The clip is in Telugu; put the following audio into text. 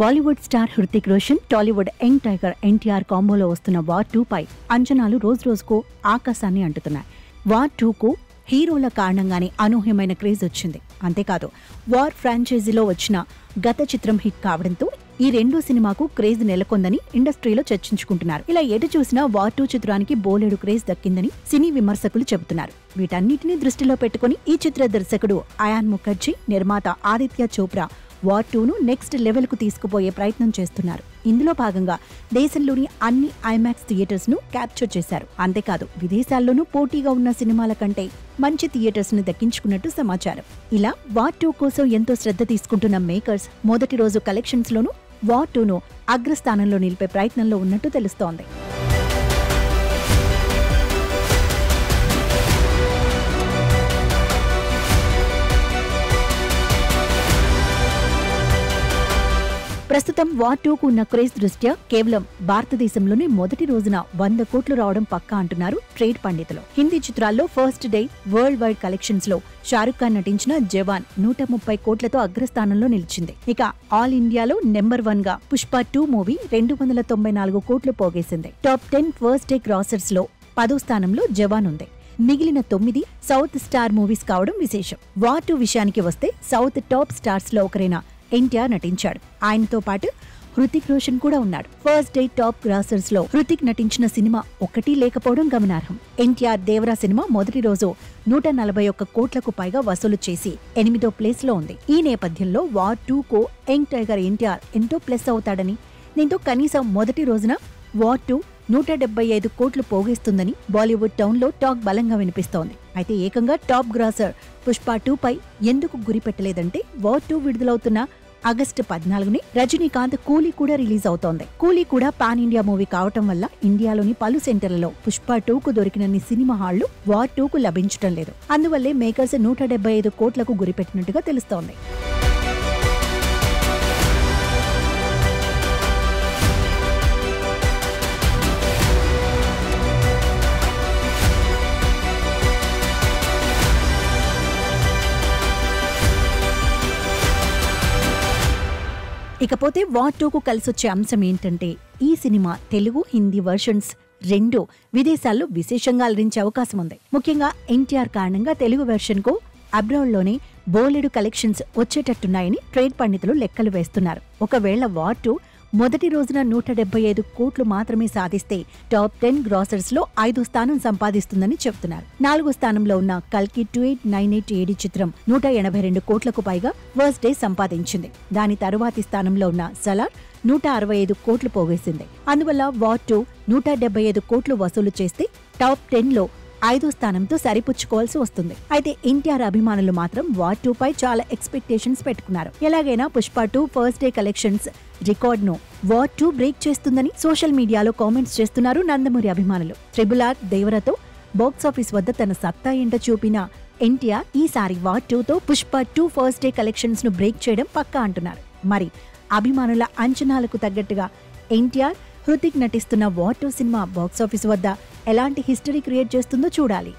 Bollywood star Hrithik Roshan, Tollywood young tiger NTR కాంబోలో వస్తున్న వార్ 2 పై అంచనాలు రోజురోజుకు ఆకాశాన్ని అంటుతున్నాయి. వార్ 2కు హీరోల కారణంగానే అనూహ్యమైన క్రేజ్ వచ్చింది. అంతేకాదు, వార్ ఫ్రాంచైజీలో వచ్చిన గత చిత్రం హిట్ కావడంతో ఈ రెండో సినిమాకు క్రేజ్ నెలకొందని ఇండస్ట్రీలో చర్చించుకుంటున్నారు. ఇలా ఎటు చూసినా వార్ 2 చిత్రానికి బోలెడు క్రేజ్ దక్కిందని సినీ విమర్శకులు చెబుతున్నారు. వీటన్నిటిని దృష్టిలో పెట్టుకుని ఈ చిత్ర దర్శకుడు అయాన్ ముఖర్జీ, నిర్మాత ఆదిత్య చోప్రా వార్ 2ను నెక్స్ట్ లెవెల్ కు తీసుకుపోయే ప్రయత్నం చేస్తున్నారు. ఇందులో భాగంగా దేశంలోని అన్ని ఐమాక్స్ థియేటర్స్ ను క్యాప్చర్ చేశారు. అంతేకాదు, విదేశాల్లోనూ పోటీగా ఉన్న సినిమాల కంటే మంచి థియేటర్స్ ను దక్కించుకున్నట్టు సమాచారం. ఇలా వార్ 2 కోసం ఎంతో శ్రద్ధ తీసుకుంటున్న మేకర్స్ మొదటి రోజు కలెక్షన్స్ లోనూ వార్ 2ను అగ్రస్థానంలో నిలిపే ప్రయత్నంలో ఉన్నట్టు తెలుస్తోంది. ప్రస్తుతం వార్ 2కు ఉన్న క్రేజ్ దృష్ట్యా కేవలం భారతదేశంలోనే మొదటి రోజున 100 కోట్లు రావడం పక్కా అంటున్నారు ట్రేడ్ పండితులు. హిందీ చిత్రాల్లో first day world wide collections లో షారుఖ్ ఖాన్ నటించిన జవాన్ 130 కోట్లతో అగ్రస్థానంలో నిలిచింది. ఇక ఆల్ ఇండియాలో నెంబర్ 1 గా పుష్ప 2 మూవీ 294 కోట్లు పోగేసింది. టాప్ 10 ఫస్ట్ డే గ్రాసర్స్ లో 10వ స్థానంలో జవాన్ ఉంది. మిగిలిన 9 సౌత్ స్టార్ మూవీస్ కావడం విశేషం. వార్ 2 విషయానికి వస్తే సౌత్ టాప్ స్టార్స్ లో ఒకరైన ఎన్టీఆర్ నటించాడు. ఆయనతో పాటు హృతిక్ రోషన్ కూడా ఉన్నాడు. ఫస్ట్ డే టాప్ గ్రాసర్స్ లో హృతిక్ నటించిన సినిమా ఒకటి లేకపోవడం గమనార్హం. ఎన్టీఆర్ దేవరా సినిమా మొదటి రోజు 141 కోట్లకు పైగా వసూలు చేసి 8వ ప్లేస్ లో ఉంది. ఈ నేపథ్యంలో వార్ 2కు యంగ్ టైగర్ ఎన్టీఆర్ ఎంతో ప్లస్ అవుతాడని, దీంతో కనీసం మొదటి రోజున వార్ 2 175 కోట్లు పోగేస్తుందని బాలీవుడ్ టౌన్ లో టాక్ బలంగా వినిపిస్తోంది. అయితే ఏకంగా టాప్ గ్రాసర్ పుష్ప 2 పై ఎందుకు గురి పెట్టలేదంటే, వార్ 2 విడుదలవుతున్న ఆగస్టు 14ని రజనీకాంత్ కూలీ కూడా రిలీజ్ అవుతోంది. కూలీ కూడా పాన్ ఇండియా మూవీ కావటం వల్ల ఇండియాలోని పలు సెంటర్లలో పుష్ప 2కు దొరికినన్ని సినిమా హాళ్లు వార్ 2కు లభించడం లేదు. అందువల్లే మేకర్స్ 175 కోట్లకు గురిపెట్టినట్టుగా తెలుస్తోంది. ఇకపోతే వార్ 2కు కలిసొచ్చే అంశం ఏంటంటే, ఈ సినిమా తెలుగు, హిందీ వర్షన్స్ రెండు విదేశాల్లో విశేషంగా అలరించే అవకాశం ఉంది. ముఖ్యంగా ఎన్టీఆర్ కారణంగా తెలుగు వెర్షన్ కు అబ్రాడ్ లోనే బోలెడు కలెక్షన్స్ వచ్చేటట్టున్నాయని ట్రేడ్ పండితులు లెక్కలు వేస్తున్నారు. ఒకవేళ వార్ 2 మొదటి రోజున 175 కోట్లు మాత్రమే సాధిస్తే టాప్ 10 గ్రాసర్స్ లో 5వ స్థానం సంపాదిస్తుందని చెబుతున్నారు. 4వ స్థానంలో ఉన్న కల్కి 2898 ఏడి చిత్రం 182 కోట్లకు పైగా ఫస్ట్ డే సంపాదించింది. దాని తరువాతి స్థానంలో ఉన్న సలార్ 165 కోట్లు పోగేసింది. అందువల్ల వార్ 2 175 కోట్లు వసూలు చేస్తే టాప్ 10లో 5వ స్థానంతో సరిపుచ్చుకోవాల్సి వస్తుంది. అయితే ఎన్టీఆర్ అభిమానులు మాత్రం వార్ 2 పై చాలా ఎక్స్పెక్టేషన్స్ పెట్టుకున్నారు. ఎలాగైనా Pushpa 2 first day collections record ను వార్ 2 బ్రేక్ చేస్తుందని సోషల్ మీడియాలో కామెంట్స్ చేస్తున్నారు నందమూరి అభిమానులు. RRR దేవరతో బాక్సాఫీస్ వద్ద తన సత్తా ఏంటో చూపిన ఎన్టీఆర్ ఈసారి వార్ 2తో పుష్ప 2 ఫస్ట్ డే కలెక్షన్స్ ను బ్రేక్ చేయడం పక్కా అంటున్నారు. మరి అభిమానుల అంచనాలకు తగ్గట్టుగా ఎన్టీఆర్, హృతిక్ నటిస్తున్న వార్ 2 సినిమా బాక్సాఫీస్ వద్ద ఎలాంటి హిస్టరీ క్రియేట్ చేస్తుందో చూడాలి.